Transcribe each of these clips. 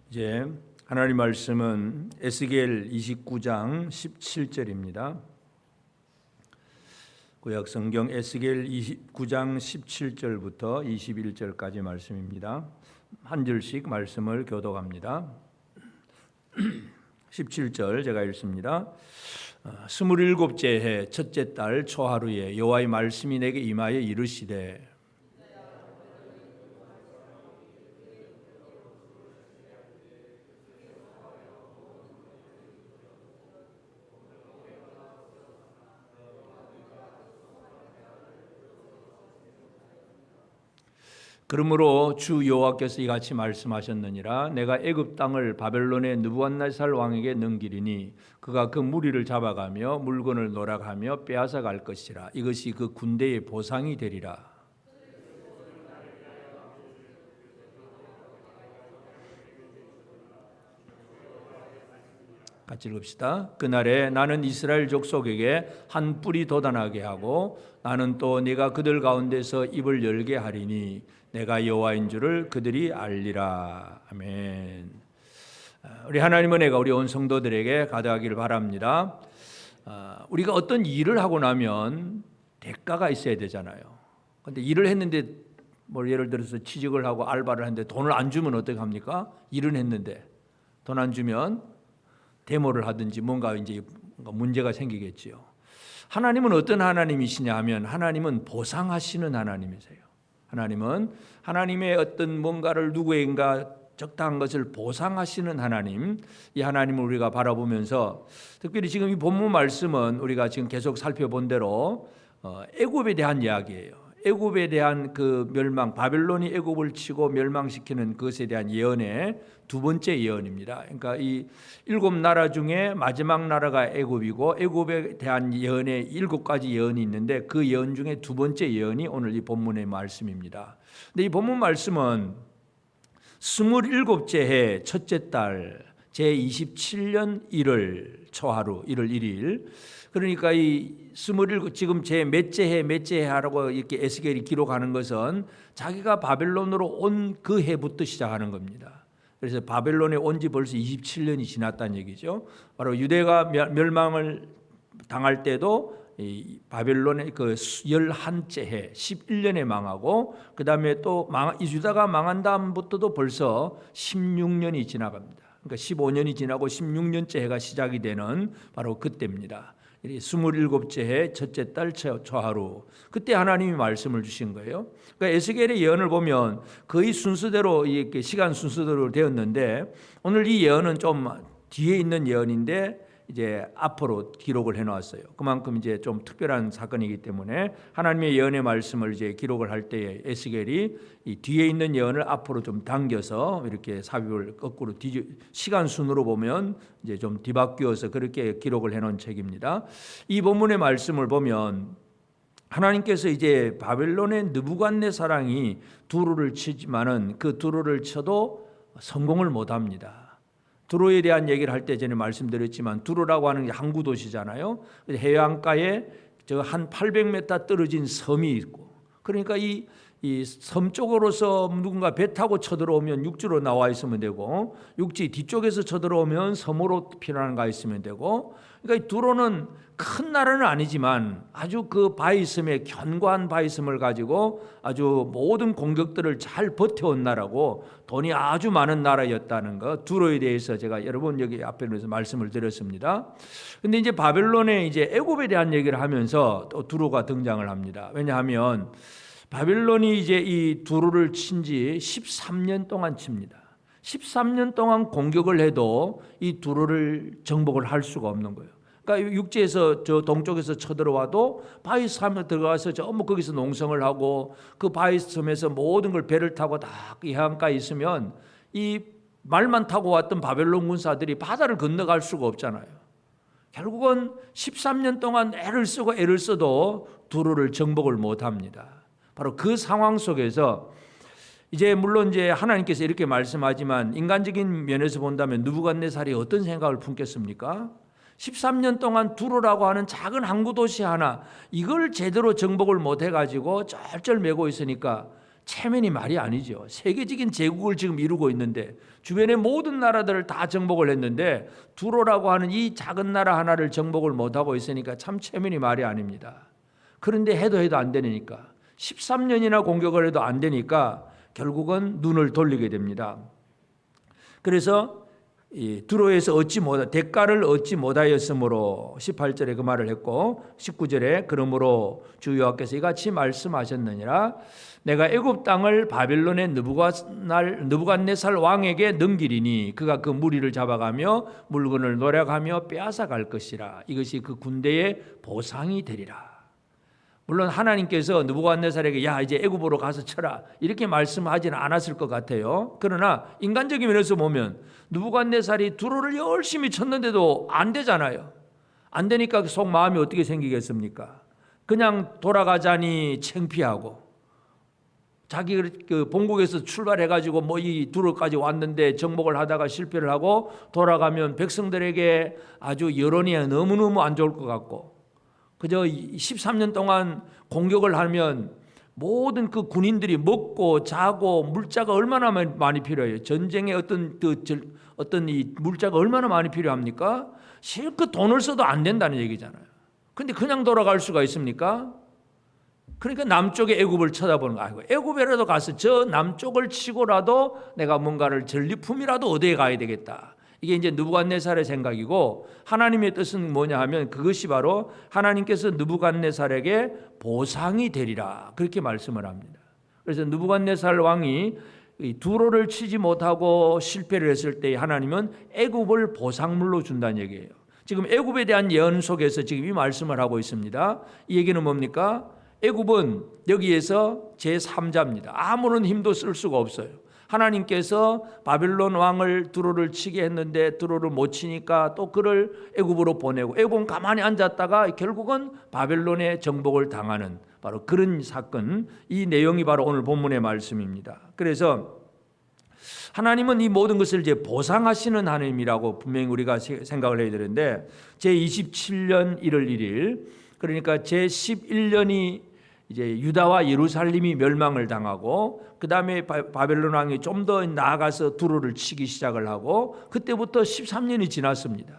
이제 하나님 말씀은 에스겔 29장 17절입니다. 구약 성경 에스겔 29장 17절부터 21절까지 말씀입니다. 한 절씩 말씀을 교독합니다. 17절 제가 읽습니다. 27째 해 첫째 달 초하루에 여호와의 말씀이 내게 임하여 이르시되 그러므로 주 여호와께서 이같이 말씀하셨느니라. 내가 애굽 땅을 바벨론의 느부갓네살 왕에게 넘기리니 그가 그 무리를 잡아가며 물건을 노락하며 빼앗아 갈 것이라. 이것이 그 군대의 보상이 되리라. 같이 읽읍시다. 그날에 나는 이스라엘 족속에게 한 뿔이 돋아나게 하고 나는 또 네가 그들 가운데서 입을 열게 하리니 내가 여호와인 줄을 그들이 알리라. 아멘. 우리 하나님의 은혜가 우리 온 성도들에게 가득하기를 바랍니다. 우리가 어떤 일을 하고 나면 대가가 있어야 되잖아요. 그런데 일을 했는데 뭐 예를 들어서 취직을 하고 알바를 하는데 돈을 안 주면 어떻게 합니까? 일은 했는데 돈 안 주면 데모를 하든지 뭔가 이제 문제가 생기겠지요. 하나님은 어떤 하나님이시냐 하면 하나님은 보상하시는 하나님이세요. 하나님은 하나님의 어떤 뭔가를 누구에게인가 적당한 것을 보상하시는 하나님, 이 하나님을 우리가 바라보면서 특별히 지금 이 본문 말씀은 우리가 지금 계속 살펴본 대로 애굽에 대한 이야기예요. 애굽에 대한 그 멸망, 바벨론이 애굽을 치고 멸망시키는 것에 대한 예언의 두 번째 예언입니다. 그러니까 이 일곱 나라 중에 마지막 나라가 애굽이고 애굽에 대한 예언의 7가지 예언이 있는데 그 예언 중에 두 번째 예언이 오늘 이 본문의 말씀입니다. 근데 이 본문 말씀은 27째 해 첫째 달 제27년 1월 초하루 1월 1일, 그러니까 이 27 지금 제 몇째 해 하라고 이렇게 에스겔이 기록하는 것은 자기가 바벨론으로 온 그 해부터 시작하는 겁니다. 그래서 바벨론에 온 지 벌써 27년이 지났다는 얘기죠. 바로 유대가 멸망을 당할 때도 이 바벨론의 그 11째 해 11년에 망하고 그 다음에 또 유다가 망한 다음부터도 벌써 16년이 지나갑니다. 그러니까 15년이 지나고 16년째 해가 시작이 되는 바로 그때입니다. 27째 해 첫째 달 초하루, 그때 하나님이 말씀을 주신 거예요. 그러니까 에스겔의 예언을 보면 거의 순서대로 이렇게 시간 순서대로 되었는데 오늘 이 예언은 좀 뒤에 있는 예언인데 이제 앞으로 기록을 해놓았어요. 그만큼 이제 좀 특별한 사건이기 때문에 하나님의 예언의 말씀을 이제 기록을 할 때에 에스겔이 이 뒤에 있는 예언을 앞으로 좀 당겨서 이렇게 삽입을 거꾸로 시간 순으로 보면 이제 좀 뒤바뀌어서 그렇게 기록을 해놓은 책입니다. 이 본문의 말씀을 보면 하나님께서 이제 바벨론의 느부갓네살 왕이 두루를 치지만은 그 두루를 쳐도 성공을 못합니다. 두로에 대한 얘기를 할 때 전에 말씀드렸지만 두로라고 하는 게 항구 도시잖아요. 해안가에 저 한 800m 떨어진 섬이 있고, 그러니까 이 섬 쪽으로서 누군가 배 타고 쳐들어오면 육지로 나와 있으면 되고, 육지 뒤쪽에서 쳐들어오면 섬으로 피난을 가 있으면 되고, 그러니까 이 두로는 큰 나라는 아니지만 아주 그 바위섬의 견고한 바위섬을 가지고 아주 모든 공격들을 잘 버텨온 나라고 돈이 아주 많은 나라였다는 거, 두로에 대해서 제가 여러 번 여기 앞에서 말씀을 드렸습니다. 근데 이제 바벨론의 이제 애굽에 대한 얘기를 하면서 또 두로가 등장을 합니다. 왜냐하면 바벨론이 이제 이 두로를 친 지 13년 동안 칩니다. 13년 동안 공격을 해도 이 두로를 정복을 할 수가 없는 거예요. 그러니까 육지에서 저 동쪽에서 쳐들어와도 바위섬에 들어가서 전부 거기서 농성을 하고 그 바위섬에서 모든 걸 배를 타고 다 해안가에 있으면 이 말만 타고 왔던 바벨론 군사들이 바다를 건너갈 수가 없잖아요. 결국은 13년 동안 애를 써도 두로를 정복을 못합니다. 바로 그 상황 속에서 이제 물론 이제 하나님께서 이렇게 말씀하지만 인간적인 면에서 본다면 느부갓네살이 어떤 생각을 품겠습니까? 13년 동안 두로라고 하는 작은 항구 도시 하나, 이걸 제대로 정복을 못 해가지고 쩔쩔매고 있으니까 체면이 말이 아니죠. 세계적인 제국을 지금 이루고 있는데 주변의 모든 나라들을 다 정복을 했는데 두로라고 하는 이 작은 나라 하나를 정복을 못하고 있으니까 참 체면이 말이 아닙니다. 그런데 해도 안 되니까 13년이나 공격을 해도 안 되니까 결국은 눈을 돌리게 됩니다. 그래서 두로에서 대가를 얻지 못하였으므로 18절에 그 말을 했고 19절에 그러므로 주 여호와께서 이같이 말씀하셨느니라 내가 애굽 땅을 바벨론의 느부갓네살 왕에게 넘기리니 그가 그 무리를 잡아가며 물건을 노력하며 빼앗아 갈 것이라. 이것이 그 군대의 보상이 되리라. 물론 하나님께서 느부갓네살에게 야 이제 애굽으로 가서 쳐라 이렇게 말씀하지는 않았을 것 같아요. 그러나 인간적인 면에서 보면 느부갓네살이 두로를 열심히 쳤는데도 안 되잖아요. 안 되니까 속 마음이 어떻게 생기겠습니까? 그냥 돌아가자니 창피하고 자기 그 본국에서 출발해가지고 뭐 이 두로까지 왔는데 정복을 하다가 실패를 하고 돌아가면 백성들에게 아주 여론이 너무너무 안 좋을 것 같고 그저 13년 동안 공격을 하면 모든 그 군인들이 먹고 자고 물자가 얼마나 많이 필요해요. 전쟁에 어떤 이 물자가 얼마나 많이 필요합니까? 실컷 돈을 써도 안 된다는 얘기잖아요. 근데 그냥 돌아갈 수가 있습니까? 그러니까 남쪽의 애굽을 쳐다보는 거 아니고 애굽에라도 가서 저 남쪽을 치고라도 내가 뭔가를 전리품이라도 얻어 가야 되겠다. 이게 이제 느부갓네살의 생각이고 하나님의 뜻은 뭐냐 하면 그것이 바로 하나님께서 느부갓네살에게 보상이 되리라 그렇게 말씀을 합니다. 그래서 느부갓네살 왕이 두로를 치지 못하고 실패를 했을 때 하나님은 애굽을 보상물로 준다는 얘기예요. 지금 애굽에 대한 예언 속에서 지금 이 말씀을 하고 있습니다. 이 얘기는 뭡니까? 애굽은 여기에서 제3자입니다. 아무런 힘도 쓸 수가 없어요. 하나님께서 바벨론 왕을 두로를 치게 했는데 두로를 못 치니까 또 그를 애굽으로 보내고 애굽은 가만히 앉았다가 결국은 바벨론의 정복을 당하는 바로 그런 사건, 이 내용이 바로 오늘 본문의 말씀입니다. 그래서 하나님은 이 모든 것을 이제 보상하시는 하나님이라고 분명히 우리가 생각을 해야 되는데 제27년 1월 1일 그러니까 제11년이 이제 유다와 예루살렘이 멸망을 당하고 그 다음에 바벨론 왕이 좀 더 나아가서 두로를 치기 시작을 하고 그때부터 13년이 지났습니다.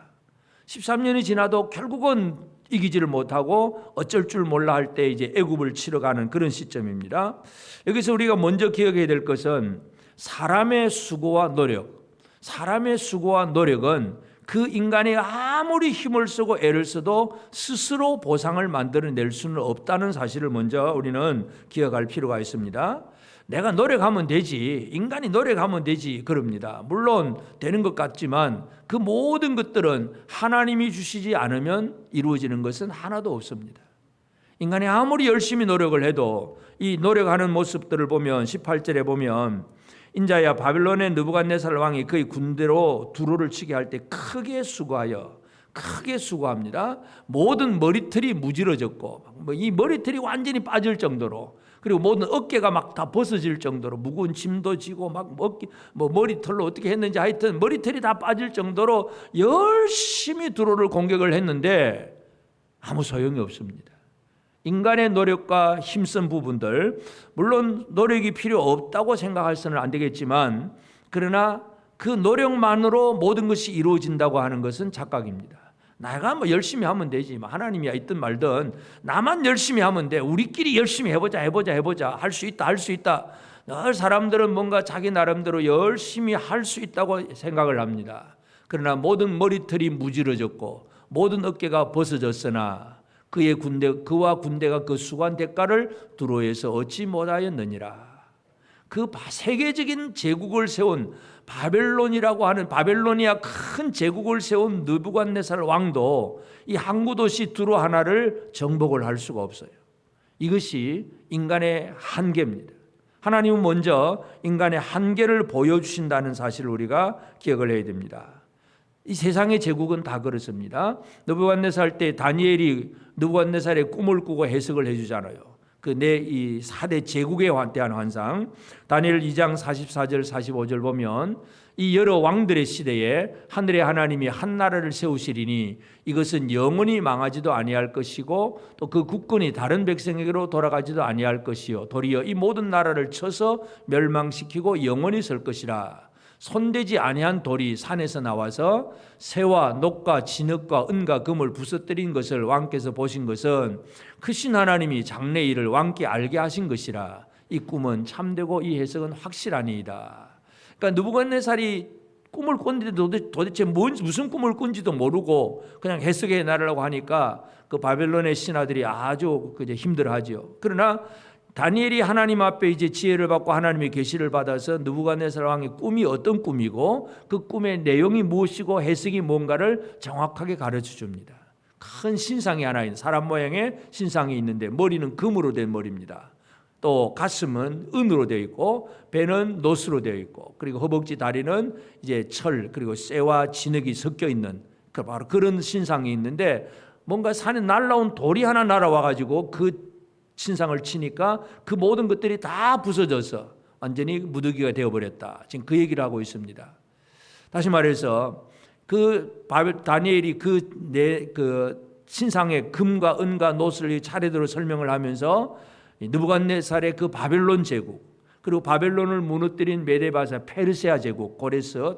13년이 지나도 결국은 이기지를 못하고 어쩔 줄 몰라 할 때 이제 애굽을 치러 가는 그런 시점입니다. 여기서 우리가 먼저 기억해야 될 것은 사람의 수고와 노력은 그 인간이 아무리 힘을 쓰고 애를 써도 스스로 보상을 만들어낼 수는 없다는 사실을 먼저 우리는 기억할 필요가 있습니다. 내가 노력하면 되지, 인간이 노력하면 되지 그럽니다. 물론 되는 것 같지만 그 모든 것들은 하나님이 주시지 않으면 이루어지는 것은 하나도 없습니다. 인간이 아무리 열심히 노력을 해도 이 노력하는 모습들을 보면 18절에 보면 인자야 바벨론의 느부갓네살 왕이 그의 군대로 두로를 치게 할 때 크게 수고합니다. 모든 머리털이 무질어졌고 이 머리털이 완전히 빠질 정도로 그리고 모든 어깨가 막 다 벗어질 정도로 무거운 짐도 지고 막 머리털로 어떻게 했는지 하여튼 머리털이 다 빠질 정도로 열심히 두로를 공격을 했는데 아무 소용이 없습니다. 인간의 노력과 힘쓴 부분들 물론 노력이 필요 없다고 생각해서는 안 되겠지만 그러나 그 노력만으로 모든 것이 이루어진다고 하는 것은 착각입니다. 내가 뭐 열심히 하면 되지 하나님이 있든 말든 나만 열심히 하면 돼. 우리끼리 열심히 해보자 할 수 있다. 늘 사람들은 뭔가 자기 나름대로 열심히 할 수 있다고 생각을 합니다. 그러나 모든 머리털이 무질어졌고 모든 어깨가 벗어졌으나 그와 군대가 그 수고한 대가를 두로에서 얻지 못하였느니라. 그 세계적인 제국을 세운 바벨론이라고 하는 바벨로니아 큰 제국을 세운 느부갓네살 왕도 이 항구 도시 두로 하나를 정복을 할 수가 없어요. 이것이 인간의 한계입니다. 하나님은 먼저 인간의 한계를 보여주신다는 사실을 우리가 기억을 해야 됩니다. 이 세상의 제국은 다 그렇습니다. 느부갓네살 때 다니엘이 느부갓네살의 꿈을 꾸고 해석을 해주잖아요. 이 4대 제국에 대한 환상 다니엘 2장 44절 45절 보면 이 여러 왕들의 시대에 하늘의 하나님이 한 나라를 세우시리니 이것은 영원히 망하지도 아니할 것이고 또 그 국권이 다른 백성에게로 돌아가지도 아니할 것이요 도리어 이 모든 나라를 쳐서 멸망시키고 영원히 설 것이라. 손대지 아니한 돌이 산에서 나와서 새와 녹과 진흙과 은과 금을 부서뜨린 것을 왕께서 보신 것은 크신 하나님이 장래 일을 왕께 알게 하신 것이라. 이 꿈은 참되고 이 해석은 확실하니이다. 그러니까 느부갓네살이 꿈을 꿨는데 도대체 무슨 꿈을 꾼지도 모르고 그냥 해석해 나르려고 하니까 그 바벨론의 신하들이 아주 힘들어하죠. 그러나 다니엘이 하나님 앞에 이제 지혜를 받고 하나님의 계시를 받아서 느부갓네살 왕의 꿈이 어떤 꿈이고 그 꿈의 내용이 무엇이고 해석이 뭔가를 정확하게 가르쳐 줍니다. 큰 신상이 하나 있는 사람 모양의 신상이 있는데 머리는 금으로 된 머리입니다. 또 가슴은 은으로 되어 있고 배는 노스로 되어 있고 그리고 허벅지 다리는 이제 철 그리고 쇠와 진흙이 섞여 있는 바로 그런 신상이 있는데 뭔가 산에 날라온 돌이 하나 날아와 가지고 그 신상을 치니까 그 모든 것들이 다 부서져서 완전히 무더기가 되어버렸다. 지금 그 얘기를 하고 있습니다. 다시 말해서 다니엘이 그 신상의 금과 은과 노스를 차례대로 설명을 하면서 느부갓네살의 그 바벨론 제국 그리고 바벨론을 무너뜨린 메데바사 페르시아 제국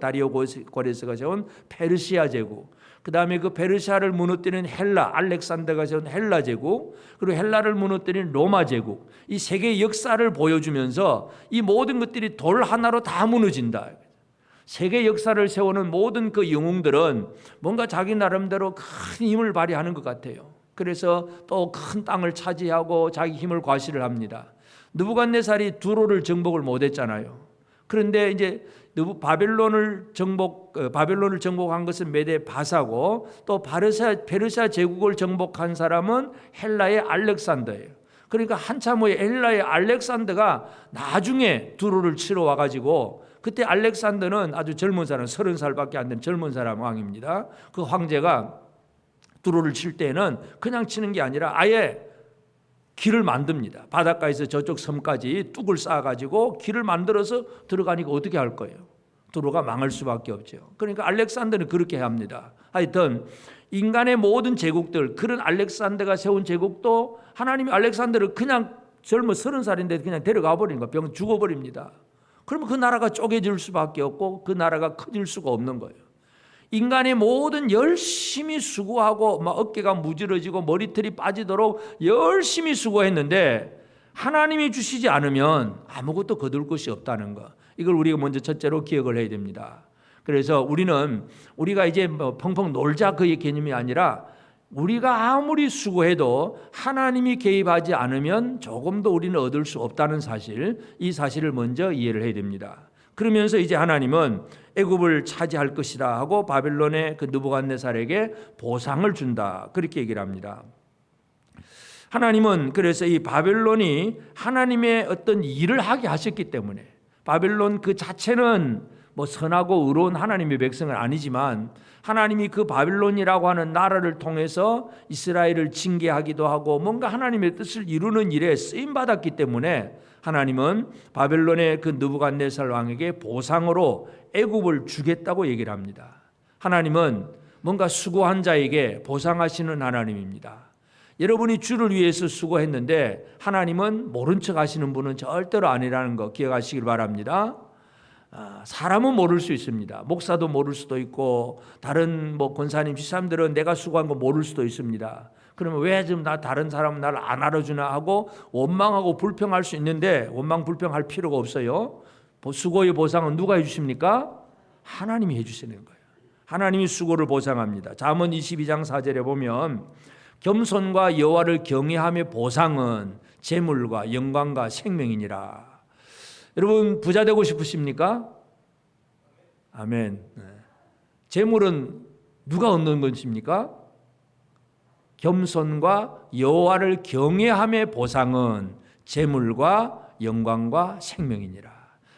다리오 고레스가 세운 페르시아 제국 그 다음에 그 페르시아를 무너뜨린 헬라 알렉산더가 세운 헬라 제국 그리고 헬라를 무너뜨린 로마 제국 이 세계의 역사를 보여주면서 이 모든 것들이 돌 하나로 다 무너진다. 세계 역사를 세우는 모든 그 영웅들은 뭔가 자기 나름대로 큰 힘을 발휘하는 것 같아요. 그래서 또 큰 땅을 차지하고 자기 힘을 과시를 합니다. 느부갓네살이 두로를 정복을 못했잖아요. 그런데 이제 바벨론을 정복한 것은 메데바사고 또 페르시아 제국을 정복한 사람은 헬라의 알렉산더예요. 그러니까 한참 후에 헬라의 알렉산더가 나중에 두로를 치러 와가지고 그때 알렉산더는 아주 젊은 사람 30살밖에 안 된 젊은 사람 왕입니다. 그 황제가 두로를 칠 때는 그냥 치는 게 아니라 아예 길을 만듭니다. 바닷가에서 저쪽 섬까지 뚝을 쌓아가지고 길을 만들어서 들어가니까 어떻게 할 거예요? 두로가 망할 수밖에 없죠. 그러니까 알렉산더는 그렇게 합니다. 하여튼 인간의 모든 제국들 그런 알렉산더가 세운 제국도 하나님이 알렉산더를 그냥 젊어 30살인데 그냥 데려가 버리는 거예요. 병 죽어버립니다. 그러면 그 나라가 쪼개질 수밖에 없고 그 나라가 커질 수가 없는 거예요. 인간의 모든 열심히 수고하고 막 어깨가 무지러지고 머리털이 빠지도록 열심히 수고했는데 하나님이 주시지 않으면 아무것도 거둘 것이 없다는 거. 이걸 우리가 먼저 첫째로 기억을 해야 됩니다. 그래서 우리가 이제 펑펑 놀자 그의 개념이 아니라 우리가 아무리 수고해도 하나님이 개입하지 않으면 조금도 우리는 얻을 수 없다는 사실, 이 사실을 먼저 이해를 해야 됩니다. 그러면서 이제 하나님은 애굽을 차지할 것이다 하고 바벨론의 그 느부갓네살에게 보상을 준다 그렇게 얘기를 합니다. 하나님은 그래서 이 바벨론이 하나님의 어떤 일을 하게 하셨기 때문에 바벨론 그 자체는 뭐 선하고 의로운 하나님의 백성은 아니지만 하나님이 그 바벨론이라고 하는 나라를 통해서 이스라엘을 징계하기도 하고 뭔가 하나님의 뜻을 이루는 일에 쓰임받았기 때문에 하나님은 바벨론의 그 느부갓네살 왕에게 보상으로 애굽을 주겠다고 얘기를 합니다. 하나님은 뭔가 수고한 자에게 보상하시는 하나님입니다. 여러분이 주를 위해서 수고했는데 하나님은 모른 척 하시는 분은 절대로 아니라는 거 기억하시길 바랍니다. 사람은 모를 수 있습니다. 목사도 모를 수도 있고 다른 권사님 지사님들은 내가 수고한 거 모를 수도 있습니다. 그러면 왜 좀 다른 사람은 나를 안 알아주나 하고 원망하고 불평할 수 있는데 원망 불평할 필요가 없어요. 수고의 보상은 누가 해주십니까? 하나님이 해주시는 거예요. 하나님이 수고를 보상합니다. 잠언 22장 4절에 보면 겸손과 여호와를 경외함의 보상은 재물과 영광과 생명이니라. 여러분 부자 되고 싶으십니까? 아멘. 재물은 누가 얻는 것입니까? 겸손과 여호와를 경외함의 보상은 재물과 영광과 생명이니라.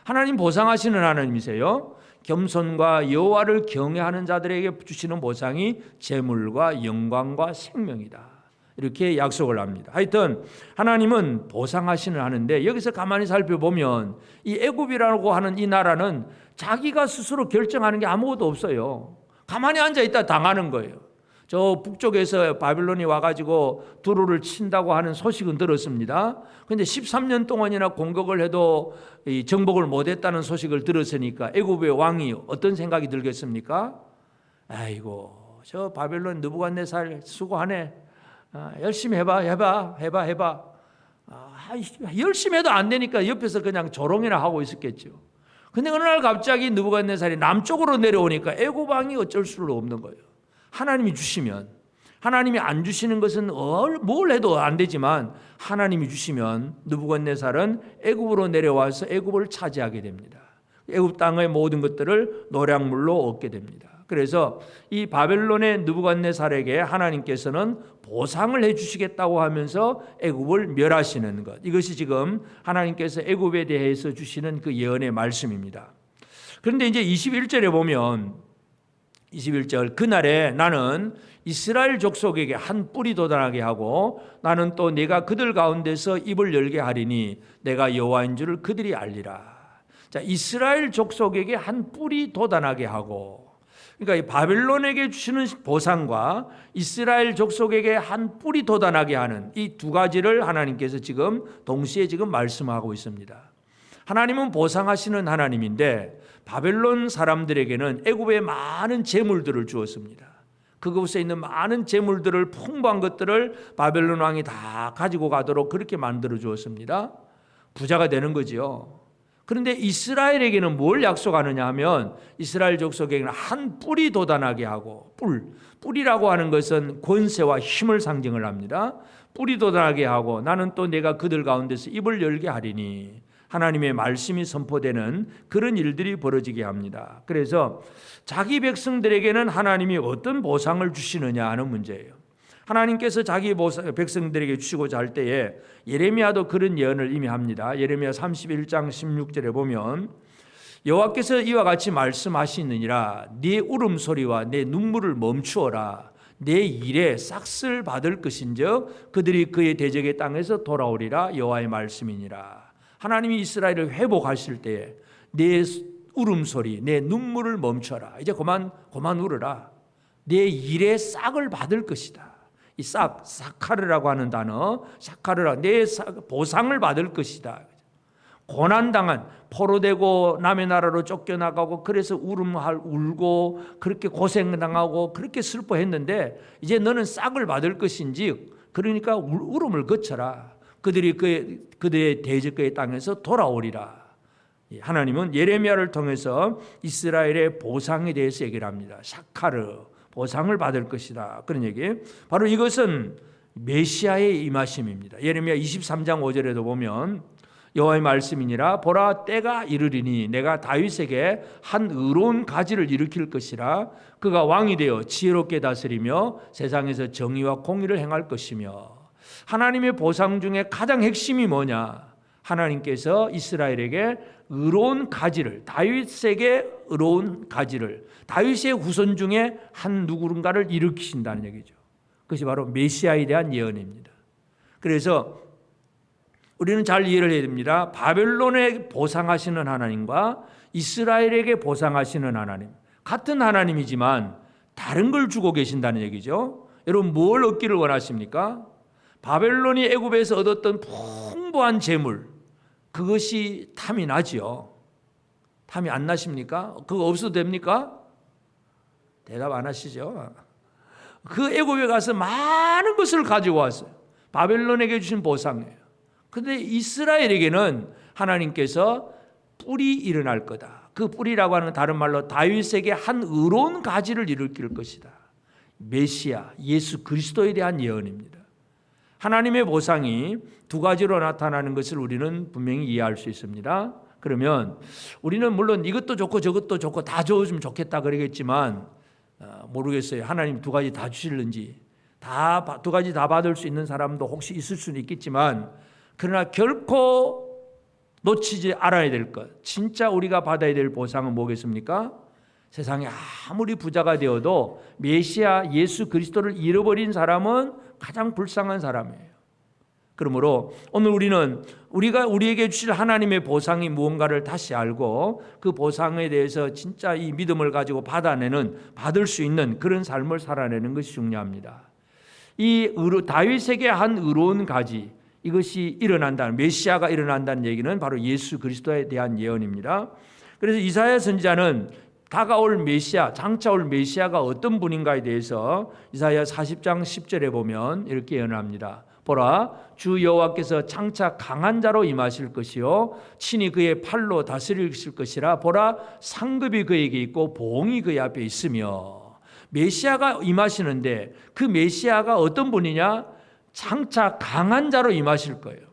하나님 보상하시는 하나님이세요. 겸손과 여호와를 경외하는 자들에게 주시는 보상이 재물과 영광과 생명이다. 이렇게 약속을 합니다. 하여튼 하나님은 보상하시는 하는데 여기서 가만히 살펴보면 이 애굽이라고 하는 이 나라는 자기가 스스로 결정하는 게 아무것도 없어요. 가만히 앉아있다 당하는 거예요. 저 북쪽에서 바빌론이 와가지고 두루를 친다고 하는 소식은 들었습니다. 그런데 13년 동안이나 공격을 해도 이 정복을 못했다는 소식을 들었으니까 애굽의 왕이 어떤 생각이 들겠습니까? 아이고 저 바빌론 느부갓네살 수고하네. 열심히 해봐. 열심히 해도 안 되니까 옆에서 그냥 조롱이나 하고 있었겠죠. 근데 어느 날 갑자기 느부갓네살이 남쪽으로 내려오니까 애굽 왕이 어쩔 수 없는 거예요. 하나님이 주시면, 하나님이 안 주시는 것은 뭘 해도 안 되지만 하나님이 주시면 느부갓네살은 애굽으로 내려와서 애굽을 차지하게 됩니다. 애굽 땅의 모든 것들을 노량물로 얻게 됩니다. 그래서 이 바벨론의 느부갓네살에게 하나님께서는 보상을 해주시겠다고 하면서 애굽을 멸하시는 것, 이것이 지금 하나님께서 애굽에 대해서 주시는 그 예언의 말씀입니다. 그런데 이제 21절에 보면 21절 그날에 나는 이스라엘 족속에게 한 뿔이 돋아나게 하고 나는 또 내가 그들 가운데서 입을 열게 하리니 내가 여호와인 줄을 그들이 알리라. 자, 이스라엘 족속에게 한 뿔이 돋아나게 하고, 그러니까 이 바벨론에게 주시는 보상과 이스라엘 족속에게 한 뿔이 돋아나게 하는 이 두 가지를 하나님께서 지금 동시에 지금 말씀하고 있습니다. 하나님은 보상하시는 하나님인데 바벨론 사람들에게는 애굽에 많은 재물들을 주었습니다. 그곳에 있는 많은 재물들을, 풍부한 것들을 바벨론 왕이 다 가지고 가도록 그렇게 만들어 주었습니다. 부자가 되는 거지요. 그런데 이스라엘에게는 뭘 약속하느냐 하면 이스라엘 족속에게는 한 뿔이 돋아나게 하고, 뿔이라고 하는 것은 권세와 힘을 상징을 합니다. 뿔이 돋아나게 하고 나는 또 내가 그들 가운데서 입을 열게 하리니, 하나님의 말씀이 선포되는 그런 일들이 벌어지게 합니다. 그래서 자기 백성들에게는 하나님이 어떤 보상을 주시느냐 하는 문제예요. 하나님께서 자기 백성들에게 주시고자 할 때에 예레미야도 그런 예언을 이미 합니다. 예레미야 31장 16절에 보면 여호와께서 이와 같이 말씀하시느니라, 네 울음소리와 내 눈물을 멈추어라. 내 일에 싹쓸 받을 것인즉 그들이 그의 대적의 땅에서 돌아오리라. 여호와의 말씀이니라. 하나님이 이스라엘을 회복하실 때에 내 울음소리, 내 눈물을 멈춰라. 이제 그만 울어라. 내 일의 싹을 받을 것이다. 이 싹, 사카르라고 하는 단어, 사카르라, 내 보상을 받을 것이다. 고난당한, 포로되고 남의 나라로 쫓겨나가고 그래서 울고 그렇게 고생당하고 그렇게 슬퍼했는데 이제 너는 싹을 받을 것인지, 그러니까 울음을 거쳐라. 그들이 그들의 대적의 땅에서 돌아오리라. 하나님은 예레미야를 통해서 이스라엘의 보상에 대해서 얘기를 합니다. 사카르, 보상을 받을 것이다. 그런 얘기. 바로 이것은 메시아의 임하심입니다. 예레미야 23장 5절에도 보면 여호와의 말씀이니라, 보라 때가 이르리니 내가 다윗에게 한 의로운 가지를 일으킬 것이라. 그가 왕이 되어 지혜롭게 다스리며 세상에서 정의와 공의를 행할 것이며. 하나님의 보상 중에 가장 핵심이 뭐냐? 하나님께서 이스라엘에게 의로운 가지를, 다윗에게 의로운 가지를, 다윗의 후손 중에 한 누군가를 일으키신다는 얘기죠. 그것이 바로 메시아에 대한 예언입니다. 그래서 우리는 잘 이해를 해야 됩니다. 바벨론에 보상하시는 하나님과 이스라엘에게 보상하시는 하나님, 같은 하나님이지만 다른 걸 주고 계신다는 얘기죠. 여러분, 뭘 얻기를 원하십니까? 바벨론이 애굽에서 얻었던 풍부한 재물, 그것이 탐이 나지요. 탐이 안 나십니까? 그거 없어도 됩니까? 대답 안 하시죠? 그 애굽에 가서 많은 것을 가지고 왔어요. 바벨론에게 주신 보상이에요. 그런데 이스라엘에게는 하나님께서 뿔이 일어날 거다. 그 뿔이라고 하는 다른 말로 다윗에게 한 의로운 가지를 일으킬 것이다. 메시아, 예수 그리스도에 대한 예언입니다. 하나님의 보상이 두 가지로 나타나는 것을 우리는 분명히 이해할 수 있습니다. 그러면 우리는 물론 이것도 좋고 저것도 좋고 다 줘주면 좋겠다 그러겠지만 모르겠어요. 하나님 두 가지 다 주실는지, 두 가지 다 받을 수 있는 사람도 혹시 있을 수는 있겠지만, 그러나 결코 놓치지 않아야 될 것, 진짜 우리가 받아야 될 보상은 뭐겠습니까? 세상에 아무리 부자가 되어도 메시아 예수 그리스도를 잃어버린 사람은 가장 불쌍한 사람이에요. 그러므로 오늘 우리는 우리에게 주실 하나님의 보상이 무언가를 다시 알고 그 보상에 대해서 진짜 이 믿음을 가지고 받을 수 있는 그런 삶을 살아내는 것이 중요합니다. 다윗에게 한 의로운 가지, 이것이 메시아가 일어난다는 얘기는 바로 예수 그리스도에 대한 예언입니다. 그래서 이사야 선지자는 다가올 메시아, 장차 올 메시아가 어떤 분인가에 대해서 이사야 40장 10절에 보면 이렇게 예언합니다. 보라, 주 여호와께서 장차 강한 자로 임하실 것이요 친히 그의 팔로 다스리실 것이라. 보라, 상급이 그에게 있고 보응이 그의 앞에 있으며. 메시아가 임하시는데 그 메시아가 어떤 분이냐? 장차 강한 자로 임하실 거예요.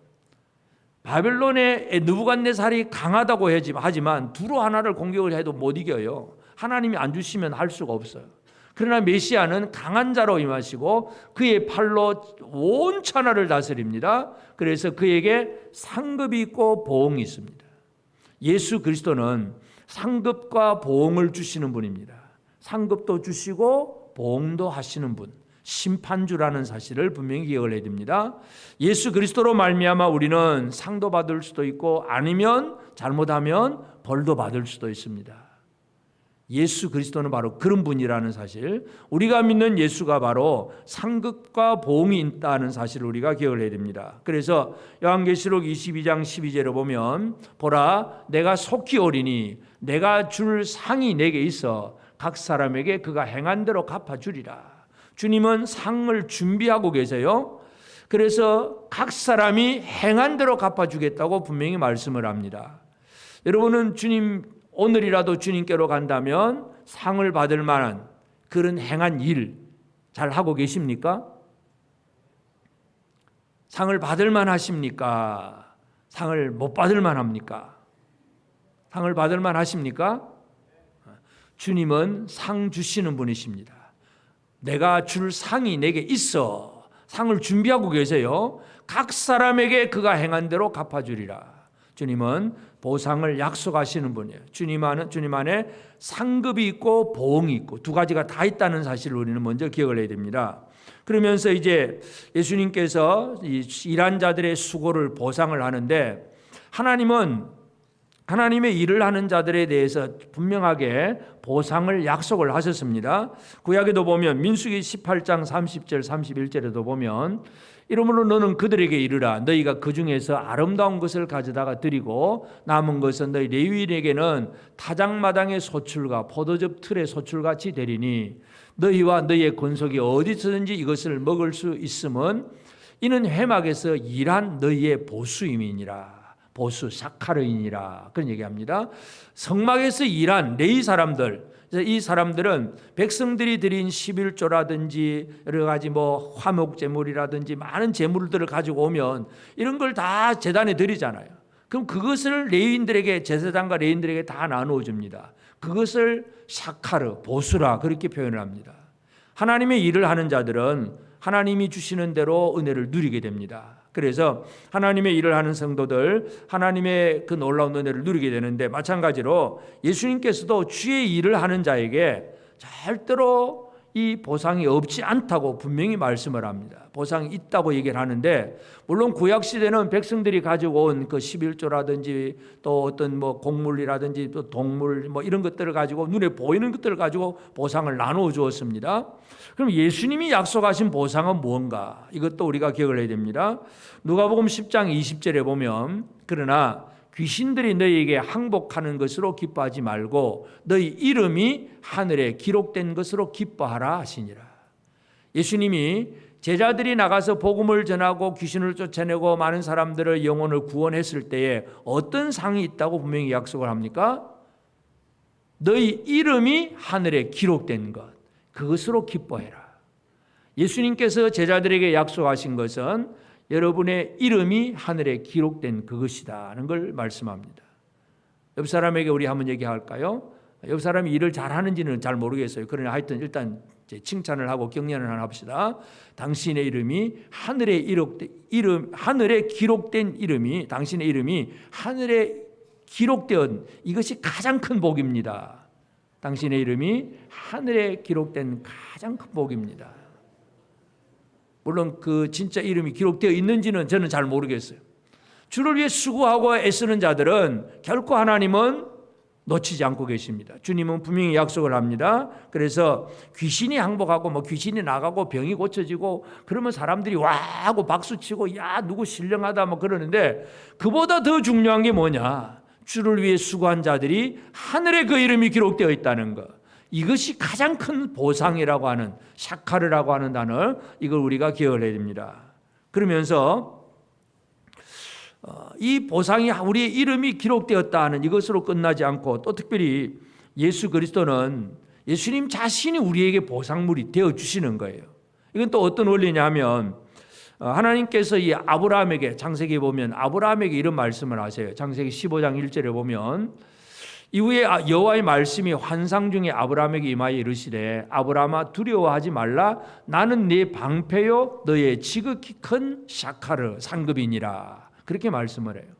바벨론의 느부갓네살이 강하다고 하지만 두루 하나를 공격을 해도 못 이겨요. 하나님이 안 주시면 할 수가 없어요. 그러나 메시아는 강한 자로 임하시고 그의 팔로 온 천하를 다스립니다. 그래서 그에게 상급이 있고 보응이 있습니다. 예수 그리스도는 상급과 보응을 주시는 분입니다. 상급도 주시고 보응도 하시는 분, 심판주라는 사실을 분명히 기억을 해야 됩니다. 예수 그리스도로 말미암아 우리는 상도 받을 수도 있고 아니면 잘못하면 벌도 받을 수도 있습니다. 예수 그리스도는 바로 그런 분이라는 사실, 우리가 믿는 예수가 바로 상급과 보응이 있다는 사실을 우리가 기억을 해야 됩니다. 그래서 요한계시록 22장 12절에 보면 보라, 내가 속히 오리니 내가 줄 상이 내게 있어 각 사람에게 그가 행한 대로 갚아주리라. 주님은 상을 준비하고 계세요. 그래서 각 사람이 행한 대로 갚아주겠다고 분명히 말씀을 합니다. 여러분은 오늘이라도 주님께로 간다면 상을 받을 만한 그런 행한 일 잘 하고 계십니까? 상을 받을 만하십니까? 상을 못 받을 만합니까? 상을 받을 만하십니까? 주님은 상 주시는 분이십니다. 내가 줄 상이 내게 있어. 상을 준비하고 계세요. 각 사람에게 그가 행한 대로 갚아주리라. 주님은 보상을 약속하시는 분이에요. 주님 안에 상급이 있고 보응이 있고 두 가지가 다 있다는 사실을 우리는 먼저 기억을 해야 됩니다. 그러면서 이제 예수님께서 일한 자들의 수고를 보상을 하는데, 하나님은 하나님의 일을 하는 자들에 대해서 분명하게 보상을 약속을 하셨습니다. 구약에도 보면 민수기 18장 30절 31절에도 보면 이러므로 너는 그들에게 이르라. 너희가 그 중에서 아름다운 것을 가져다가 드리고 남은 것은 너희 레위인에게는 타작마당의 소출과 포도즙 틀의 소출같이 되리니 너희와 너희의 권속이 어디서든지 이것을 먹을 수 있음은 이는 회막에서 일한 너희의 보수임이니라. 보수 사카르인이라 그런 얘기합니다. 성막에서 일한 레위 사람들, 이 사람들은 백성들이 드린 11조라든지 여러 가지 화목 제물이라든지 많은 제물들을 가지고 오면 이런 걸 다 제단에 드리잖아요. 그럼 그것을 레위인들에게, 제사장과 레위인들에게 다 나누어 줍니다. 그것을 사카르, 보수라 그렇게 표현을 합니다. 하나님의 일을 하는 자들은 하나님이 주시는 대로 은혜를 누리게 됩니다. 그래서 하나님의 일을 하는 성도들, 하나님의 그 놀라운 은혜를 누리게 되는데, 마찬가지로 예수님께서도 주의 일을 하는 자에게 절대로 이 보상이 없지 않다고 분명히 말씀을 합니다. 보상이 있다고 얘기를 하는데, 물론 구약 시대는 백성들이 가지고 온 그 11조라든지 또 어떤 곡물이라든지 또 동물 이런 것들을 가지고 눈에 보이는 것들을 가지고 보상을 나누어 주었습니다. 그럼 예수님이 약속하신 보상은 무언가? 이것도 우리가 기억을 해야 됩니다. 누가복음 10장 20절에 보면 그러나 귀신들이 너희에게 항복하는 것으로 기뻐하지 말고 너희 이름이 하늘에 기록된 것으로 기뻐하라 하시니라. 예수님이 제자들이 나가서 복음을 전하고 귀신을 쫓아내고 많은 사람들의 영혼을 구원했을 때에 어떤 상이 있다고 분명히 약속을 합니까? 너희 이름이 하늘에 기록된 것, 그것으로 기뻐해라. 예수님께서 제자들에게 약속하신 것은 여러분의 이름이 하늘에 기록된 그것이다는 걸 말씀합니다. 옆 사람에게 우리 한번 얘기할까요? 옆 사람이 일을 잘하는지는 잘 모르겠어요. 그러나 하여튼 일단 칭찬을 하고 격려를 하나 합시다. 당신의 이름이 하늘에 기록된 이름이, 당신의 이름이 하늘에 기록된 이것이 가장 큰 복입니다. 당신의 이름이 하늘에 기록된 가장 큰 복입니다. 물론 그 진짜 이름이 기록되어 있는지는 저는 잘 모르겠어요. 주를 위해 수고하고 애쓰는 자들은 결코 하나님은 놓치지 않고 계십니다. 주님은 분명히 약속을 합니다. 그래서 귀신이 항복하고 뭐 귀신이 나가고 병이 고쳐지고 그러면 사람들이 와 하고 박수치고 야 누구 신령하다 뭐 그러는데 그보다 더 중요한 게 뭐냐? 주를 위해 수고한 자들이 하늘에 그 이름이 기록되어 있다는 것. 이것이 가장 큰 보상이라고 하는 샤카르라고 하는 단어, 이걸 우리가 기억을 해야 됩니다. 그러면서 이 보상이 우리의 이름이 기록되었다 하는 이것으로 끝나지 않고 또 특별히 예수 그리스도는 예수님 자신이 우리에게 보상물이 되어주시는 거예요. 이건 또 어떤 원리냐면 하나님께서 이 아브라함에게, 창세기에 보면 아브라함에게 이런 말씀을 하세요. 창세기 15장 1절에 보면 이후에 여호와의 말씀이 환상 중에 아브라함에게 임하여 이르시되 아브라함아 두려워하지 말라. 나는 네 방패요 너의 지극히 큰 샤카르 상급이니라. 그렇게 말씀을 해요.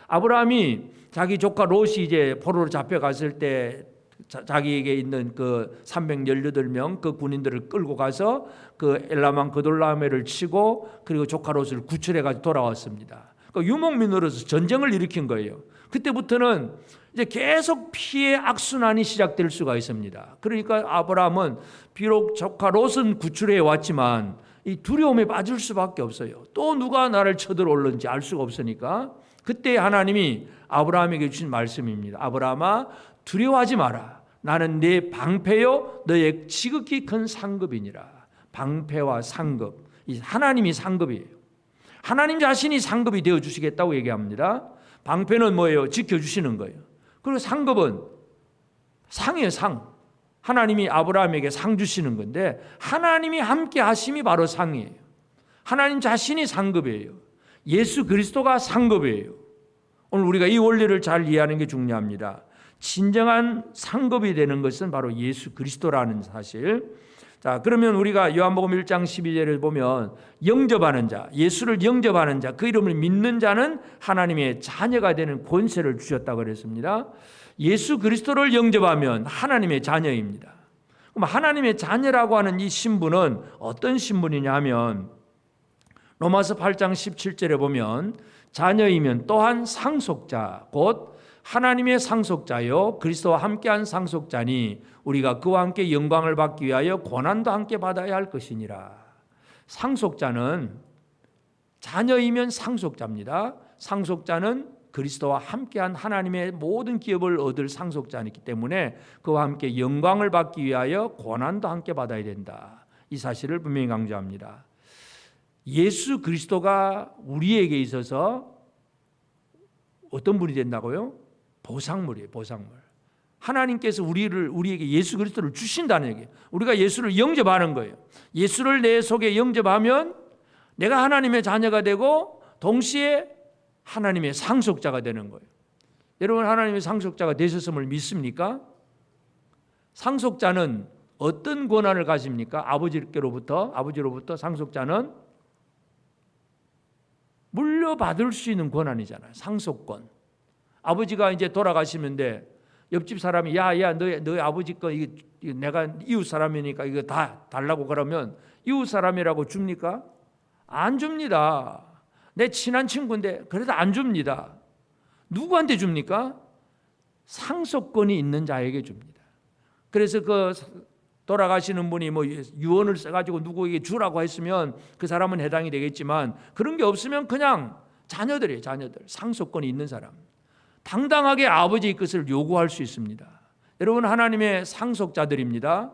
아브라함이 자기 조카 롯이 이제 포로로 잡혀갔을 때 자기에게 있는 그 318명 그 군인들을 끌고 가서 그 엘라만 그돌라메를 치고 그리고 조카 롯을 구출해 가지고 돌아왔습니다. 그 유목민으로서 전쟁을 일으킨 거예요. 그때부터는 이제 계속 피해 악순환이 시작될 수가 있습니다. 그러니까 아브라함은 비록 조카 롯은 구출해 왔지만 이 두려움에 빠질 수밖에 없어요. 또 누가 나를 쳐들어올는지 알 수가 없으니까 그때 하나님이 아브라함에게 주신 말씀입니다. 아브라함아 두려워하지 마라. 나는 네 방패요 너의 지극히 큰 상급이니라. 방패와 상급, 이 하나님이 상급이에요. 하나님 자신이 상급이 되어주시겠다고 얘기합니다. 방패는 뭐예요? 지켜주시는 거예요. 그리고 상급은 상이에요. 상. 하나님이 아브라함에게 상 주시는 건데 하나님이 함께 하심이 바로 상이에요. 하나님 자신이 상급이에요. 예수 그리스도가 상급이에요. 오늘 우리가 이 원리를 잘 이해하는 게 중요합니다. 진정한 상급이 되는 것은 바로 예수 그리스도라는 사실. 자, 그러면 우리가 요한복음 1장 12절에 보면 영접하는 자, 예수를 영접하는 자, 그 이름을 믿는 자는 하나님의 자녀가 되는 권세를 주셨다고 그랬습니다. 예수 그리스도를 영접하면 하나님의 자녀입니다. 그럼 하나님의 자녀라고 하는 이 신분은 어떤 신분이냐 하면 로마서 8장 17절에 보면 자녀이면 또한 상속자 곧 하나님의 상속자요 그리스도와 함께한 상속자니 우리가 그와 함께 영광을 받기 위하여 고난도 함께 받아야 할 것이니라. 상속자는 자녀이면 상속자입니다. 상속자는 그리스도와 함께한 하나님의 모든 기업을 얻을 상속자이기 때문에 그와 함께 영광을 받기 위하여 고난도 함께 받아야 된다. 이 사실을 분명히 강조합니다. 예수 그리스도가 우리에게 있어서 어떤 분이 된다고요? 보상물이에요. 보상물. 하나님께서 우리에게 예수 그리스도를 주신다는 얘기예요. 우리가 예수를 영접하는 거예요. 예수를 내 속에 영접하면 내가 하나님의 자녀가 되고 동시에 하나님의 상속자가 되는 거예요. 여러분 하나님의 상속자가 되셨음을 믿습니까? 상속자는 어떤 권한을 가집니까? 아버지로부터 상속자는 물려받을 수 있는 권한이잖아요. 상속권. 아버지가 이제 돌아가시는데 옆집 사람이 야 너희 아버지 거 이거 내가 이웃 사람이니까 이거 다 달라고 그러면 이웃 사람이라고 줍니까? 안 줍니다. 내 친한 친구인데 그래도 안 줍니다. 누구한테 줍니까? 상속권이 있는 자에게 줍니다. 그래서 그 돌아가시는 분이 뭐 유언을 써가지고 누구에게 주라고 했으면 그 사람은 해당이 되겠지만 그런 게 없으면 그냥 자녀들이에요. 자녀들. 상속권이 있는 사람. 당당하게 아버지의 것을 요구할 수 있습니다. 여러분 하나님의 상속자들입니다.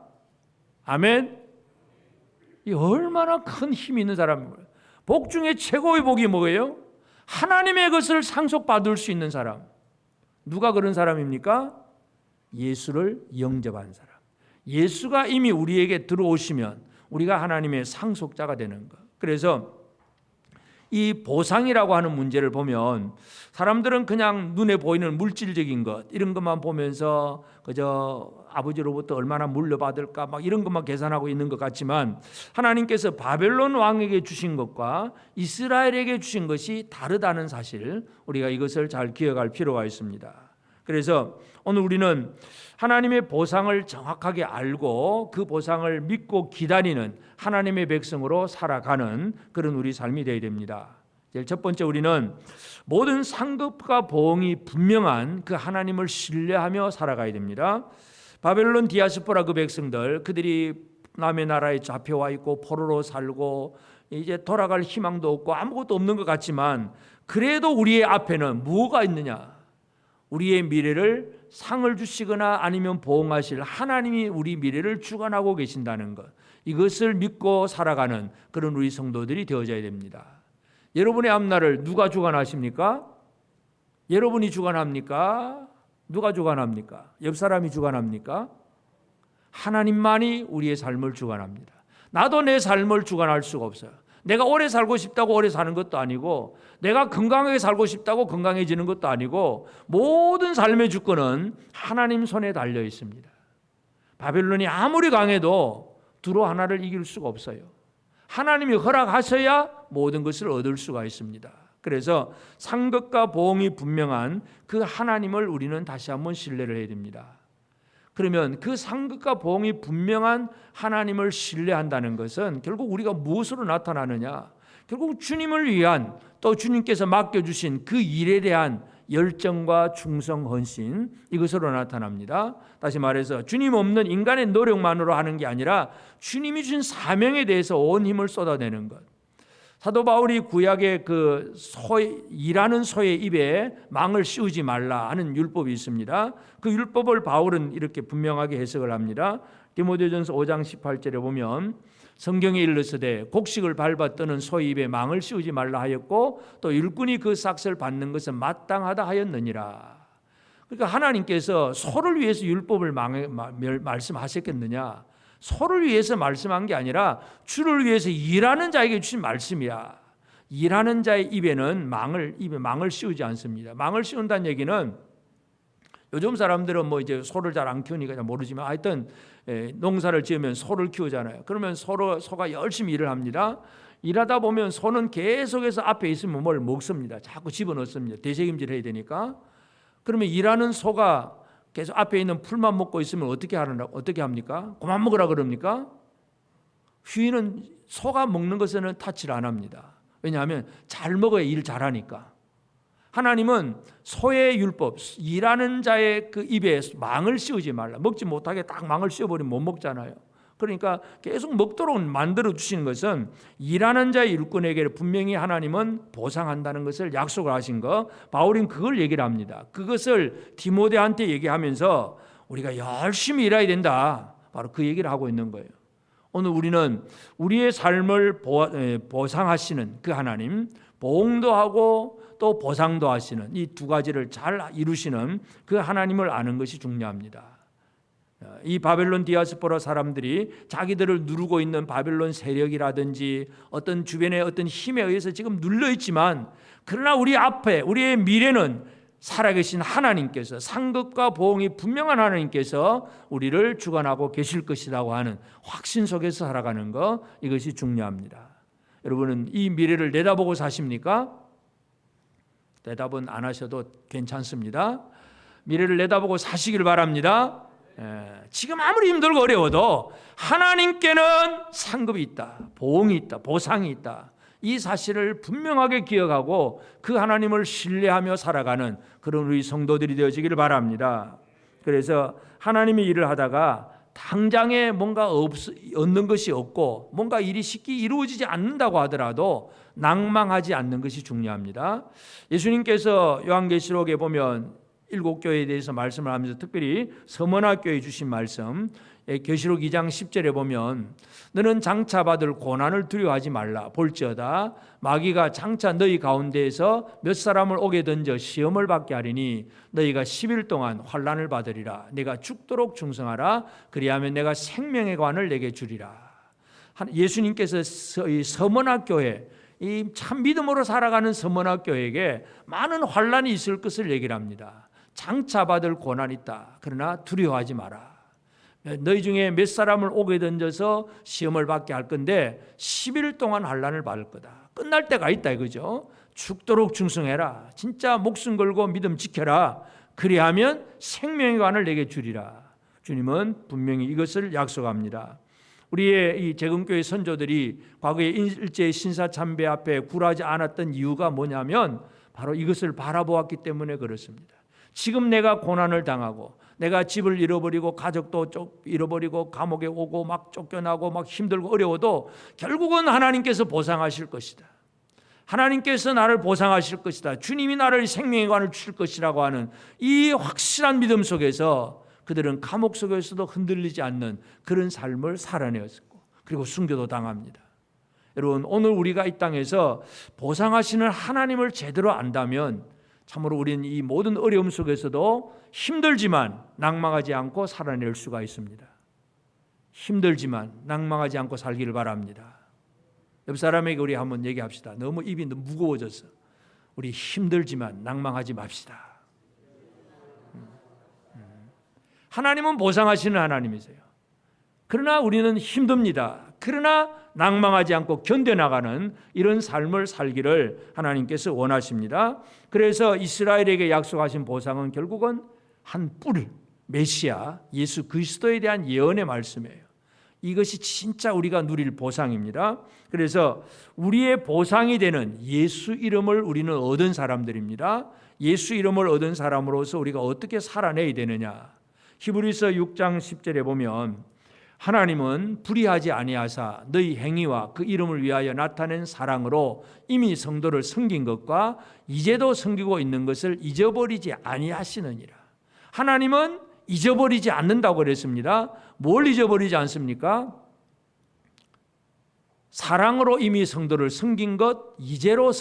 아멘. 이 얼마나 큰 힘이 있는 사람입니다. 복 중에 최고의 복이 뭐예요? 하나님의 것을 상속받을 수 있는 사람. 누가 그런 사람입니까? 예수를 영접한 사람. 예수가 이미 우리에게 들어오시면 우리가 하나님의 상속자가 되는 것. 그래서 이 보상이라고 하는 문제를 보면 사람들은 그냥 눈에 보이는 물질적인 것 이런 것만 보면서 그저 아버지로부터 얼마나 물려받을까 막 이런 것만 계산하고 있는 것 같지만 하나님께서 바벨론 왕에게 주신 것과 이스라엘에게 주신 것이 다르다는 사실 우리가 이것을 잘 기억할 필요가 있습니다. 그래서 오늘 우리는 하나님의 보상을 정확하게 알고 그 보상을 믿고 기다리는 하나님의 백성으로 살아가는 그런 우리 삶이 되어야 됩니다. 첫 번째, 우리는 모든 상급과 보응이 분명한 그 하나님을 신뢰하며 살아가야 됩니다. 바벨론 디아스포라 그 백성들, 그들이 남의 나라에 잡혀와 있고 포로로 살고 이제 돌아갈 희망도 없고 아무것도 없는 것 같지만, 그래도 우리의 앞에는 뭐가 있느냐? 우리의 미래를 상을 주시거나 아니면 보응하실 하나님이 우리 미래를 주관하고 계신다는 것, 이것을 믿고 살아가는 그런 우리 성도들이 되어져야 됩니다. 여러분의 앞날을 누가 주관하십니까? 여러분이 주관합니까? 누가 주관합니까? 옆 사람이 주관합니까? 하나님만이 우리의 삶을 주관합니다. 나도 내 삶을 주관할 수가 없어요. 내가 오래 살고 싶다고 오래 사는 것도 아니고, 내가 건강하게 살고 싶다고 건강해지는 것도 아니고, 모든 삶의 주권은 하나님 손에 달려 있습니다. 바벨론이 아무리 강해도 두로 하나를 이길 수가 없어요. 하나님이 허락하셔야 모든 것을 얻을 수가 있습니다. 그래서 상급과 보응이 분명한 그 하나님을 우리는 다시 한번 신뢰를 해야 됩니다. 그러면 그 상급과 보응이 분명한 하나님을 신뢰한다는 것은 결국 우리가 무엇으로 나타나느냐? 결국 주님을 위한, 또 주님께서 맡겨주신 그 일에 대한 열정과 충성, 헌신, 이것으로 나타납니다. 다시 말해서 주님 없는 인간의 노력만으로 하는 게 아니라 주님이 주신 사명에 대해서 온 힘을 쏟아내는 것. 사도 바울이 구약의 그 일하는 소의 입에 망을 씌우지 말라 하는 율법이 있습니다. 그 율법을 바울은 이렇게 분명하게 해석을 합니다. 디모데전서 5장 18절에 보면 성경에 일렀으되 곡식을 밟아 뜨는 소의 입에 망을 씌우지 말라 하였고 또 일꾼이 그 삭슬 받는 것은 마땅하다 하였느니라. 그러니까 하나님께서 소를 위해서 율법을 말씀하셨겠느냐? 소를 위해서 말씀한 게 아니라 주를 위해서 일하는 자에게 주신 말씀이야. 일하는 자의 입에는 입에 망을 씌우지 않습니다. 망을 씌운다는 얘기는, 요즘 사람들은 뭐 이제 소를 잘 안 키우니까 잘 모르지만 하여튼 농사를 지으면 소를 키우잖아요. 그러면 소가 열심히 일을 합니다. 일하다 보면 소는 계속해서 앞에 있으면 뭘 먹습니다. 자꾸 집어넣습니다. 대책임질 해야 되니까. 그러면 일하는 소가 계속 앞에 있는 풀만 먹고 있으면 어떻게 합니까? 그만 먹으라 그럽니까? 휘는 소가 먹는 것에는 타치를 안 합니다. 왜냐하면 잘 먹어야 일 잘하니까. 하나님은 소의 율법, 일하는 자의 그 입에 망을 씌우지 말라. 먹지 못하게 딱 망을 씌워버리면 못 먹잖아요. 그러니까 계속 먹도록 만들어 주시는 것은 일하는 자의 일꾼에게 분명히 하나님은 보상한다는 것을 약속을 하신 거, 바울은 그걸 얘기를 합니다. 그것을 디모데한테 얘기하면서 우리가 열심히 일해야 된다, 바로 그 얘기를 하고 있는 거예요. 오늘 우리는 우리의 삶을 보상하시는 그 하나님, 보응도 하고 또 보상도 하시는 이 두 가지를 잘 이루시는 그 하나님을 아는 것이 중요합니다. 이 바벨론 디아스포라 사람들이 자기들을 누르고 있는 바벨론 세력이라든지 어떤 주변의 어떤 힘에 의해서 지금 눌려 있지만, 그러나 우리 앞에 우리의 미래는 살아계신 하나님께서, 상급과 보응이 분명한 하나님께서 우리를 주관하고 계실 것이라고 하는 확신 속에서 살아가는 것, 이것이 중요합니다. 여러분은 이 미래를 내다보고 사십니까? 대답은 안 하셔도 괜찮습니다. 미래를 내다보고 사시길 바랍니다. 지금 아무리 힘들고 어려워도 하나님께는 상급이 있다, 보응이 있다, 보상이 있다. 이 사실을 분명하게 기억하고 그 하나님을 신뢰하며 살아가는 그런 우리 성도들이 되어지기를 바랍니다. 그래서 하나님의 일을 하다가 당장에 뭔가 얻는 것이 없고 뭔가 일이 쉽게 이루어지지 않는다고 하더라도 낭망하지 않는 것이 중요합니다. 예수님께서 요한계시록에 보면 7교회에 대해서 말씀을 하면서 특별히 서머나 교회에 주신 말씀, 계시록 2장 10절에 보면 너는 장차 받을 고난을 두려워하지 말라. 볼지어다 마귀가 장차 너희 가운데에서 몇 사람을 오게 던져 시험을 받게 하리니 너희가 10일 동안 환난을 받으리라. 내가 죽도록 충성하라. 그리하면 내가 생명의 관을 내게 주리라. 예수님께서 이 서머나 교회, 이 참 믿음으로 살아가는 서머나 교회에게 많은 환난이 있을 것을 얘기를 합니다. 장차 받을 고난이 있다. 그러나 두려워하지 마라. 너희 중에 몇 사람을 옥에 던져서 시험을 받게 할 건데 10일 동안 환난을 받을 거다. 끝날 때가 있다 이거죠. 죽도록 충성해라. 진짜 목숨 걸고 믿음 지켜라. 그리하면 생명의 관을 내게 주리라. 주님은 분명히 이것을 약속합니다. 우리의 이 재금교회 선조들이 과거에 일제의 신사참배 앞에 굴하지 않았던 이유가 뭐냐면 바로 이것을 바라보았기 때문에 그렇습니다. 지금 내가 고난을 당하고 내가 집을 잃어버리고 가족도 잃어버리고 감옥에 오고 막 쫓겨나고 막 힘들고 어려워도 결국은 하나님께서 보상하실 것이다. 하나님께서 나를 보상하실 것이다. 주님이 나를 생명의 관을 주실 것이라고 하는 이 확실한 믿음 속에서 그들은 감옥 속에서도 흔들리지 않는 그런 삶을 살아내었고 그리고 순교도 당합니다. 여러분, 오늘 우리가 이 땅에서 보상하시는 하나님을 제대로 안다면 참으로 우리는 이 모든 어려움 속에서도 힘들지만 낭망하지 않고 살아낼 수가 있습니다. 힘들지만 낭망하지 않고 살기를 바랍니다. 옆 사람에게 우리 한번 얘기합시다. 너무 입이 무거워졌어. 우리 힘들지만 낭망하지 맙시다. 하나님은 보상하시는 하나님이세요. 그러나 우리는 힘듭니다. 그러나 낭망하지 않고 견뎌나가는 이런 삶을 살기를 하나님께서 원하십니다. 그래서 이스라엘에게 약속하신 보상은 결국은 한 뿔, 메시아, 예수 그리스도에 대한 예언의 말씀이에요. 이것이 진짜 우리가 누릴 보상입니다. 그래서 우리의 보상이 되는 예수 이름을 우리는 얻은 사람들입니다. 예수 이름을 얻은 사람으로서 우리가 어떻게 살아내야 되느냐. 히브리서 6장 10절에 보면 하나님은 불의하지 아니하사 너희 행위와 그 이름을 위하여 나타낸 사랑으로 이미 성도를 섬긴 것과 이제도 섬기고 있는 것을 잊어버리지 아니하시느니라. 하나님은 잊어버리지 않는다고 그랬습니다. 뭘 잊어버리지 않습니까? 사랑으로 이미 성도를 섬긴 것, 이제도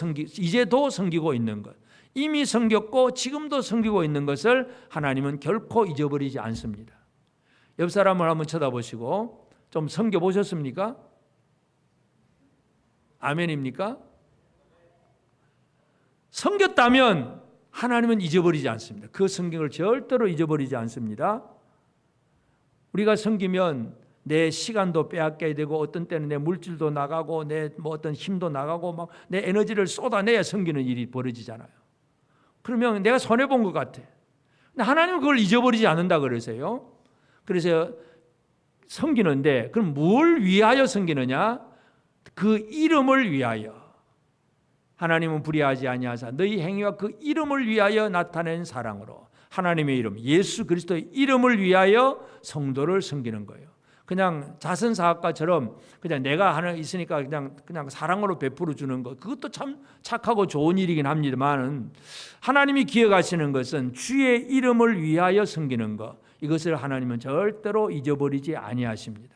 섬기고 있는 것, 이미 섬겼고 지금도 섬기고 있는 것을 하나님은 결코 잊어버리지 않습니다. 옆 사람을 한번 쳐다보시고 좀 섬겨보셨습니까? 아멘입니까? 섬겼다면 하나님은 잊어버리지 않습니다. 그 성경을 절대로 잊어버리지 않습니다. 우리가 섬기면 내 시간도 빼앗겨야 되고 어떤 때는 내 물질도 나가고 내 어떤 힘도 나가고 막 내 에너지를 쏟아내야 섬기는 일이 벌어지잖아요. 그러면 내가 손해본 것 같아. 근데 하나님은 그걸 잊어버리지 않는다 그러세요. 그래서 섬기는데 그럼 뭘 위하여 섬기느냐? 그 이름을 위하여. 하나님은 불의하지 아니하사 너희 행위와 그 이름을 위하여 나타낸 사랑으로 하나님의 이름 예수 그리스도의 이름을 위하여 성도를 섬기는 거예요. 그냥 자선사학과처럼 그냥 내가 하나 있으니까 그냥 사랑으로 베풀어 주는 것, 그것도 참 착하고 좋은 일이긴 합니다만 하나님이 기억하시는 것은 주의 이름을 위하여 섬기는 것, 이것을 하나님은 절대로 잊어버리지 아니하십니다.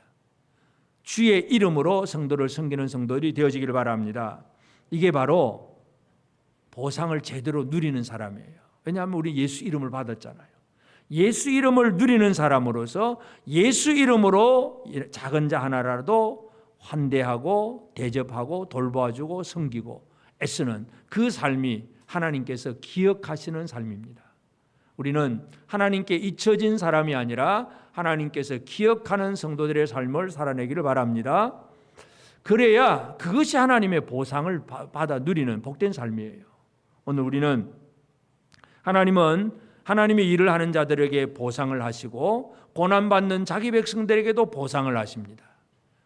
주의 이름으로 성도를 섬기는 성도들이 되어지기를 바랍니다. 이게 바로 보상을 제대로 누리는 사람이에요. 왜냐하면 우리 예수 이름을 받았잖아요. 예수 이름을 누리는 사람으로서 예수 이름으로 작은 자 하나라도 환대하고 대접하고 돌봐주고 섬기고 애쓰는 그 삶이 하나님께서 기억하시는 삶입니다. 우리는 하나님께 잊혀진 사람이 아니라 하나님께서 기억하는 성도들의 삶을 살아내기를 바랍니다. 그래야 그것이 하나님의 보상을 받아 누리는 복된 삶이에요. 오늘 우리는 하나님은 하나님의 일을 하는 자들에게 보상을 하시고 고난받는 자기 백성들에게도 보상을 하십니다.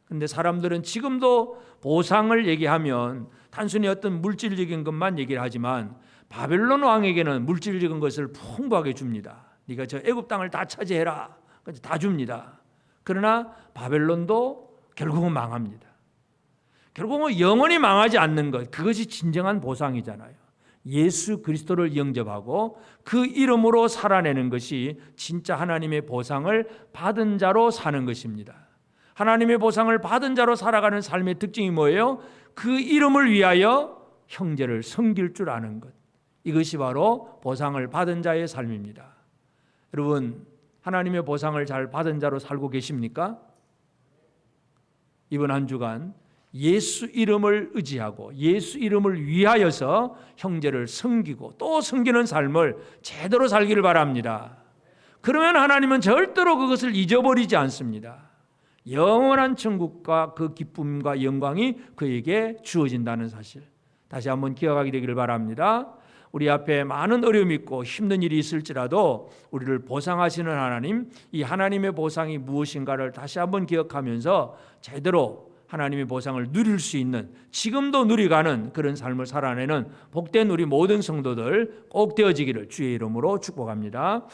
그런데 사람들은 지금도 보상을 얘기하면 단순히 어떤 물질적인 것만 얘기를 하지만 바벨론 왕에게는 물질적인 것을 풍부하게 줍니다. 네가 저 애굽 땅을 다 차지해라. 다 줍니다. 그러나 바벨론도 결국은 망합니다. 결국은 영원히 망하지 않는 것, 그것이 진정한 보상이잖아요. 예수 그리스도를 영접하고 그 이름으로 살아내는 것이 진짜 하나님의 보상을 받은 자로 사는 것입니다. 하나님의 보상을 받은 자로 살아가는 삶의 특징이 뭐예요? 그 이름을 위하여 형제를 섬길 줄 아는 것, 이것이 바로 보상을 받은 자의 삶입니다. 여러분, 하나님의 보상을 잘 받은 자로 살고 계십니까? 이번 한 주간 예수 이름을 의지하고 예수 이름을 위하여서 형제를 섬기고 또 섬기는 삶을 제대로 살기를 바랍니다. 그러면 하나님은 절대로 그것을 잊어버리지 않습니다. 영원한 천국과 그 기쁨과 영광이 그에게 주어진다는 사실, 다시 한번 기억하게 되기를 바랍니다. 우리 앞에 많은 어려움이 있고 힘든 일이 있을지라도 우리를 보상하시는 하나님, 이 하나님의 보상이 무엇인가를 다시 한번 기억하면서 제대로 하나님의 보상을 누릴 수 있는, 지금도 누리가는 그런 삶을 살아내는 복된 우리 모든 성도들 꼭 되어지기를 주의 이름으로 축복합니다.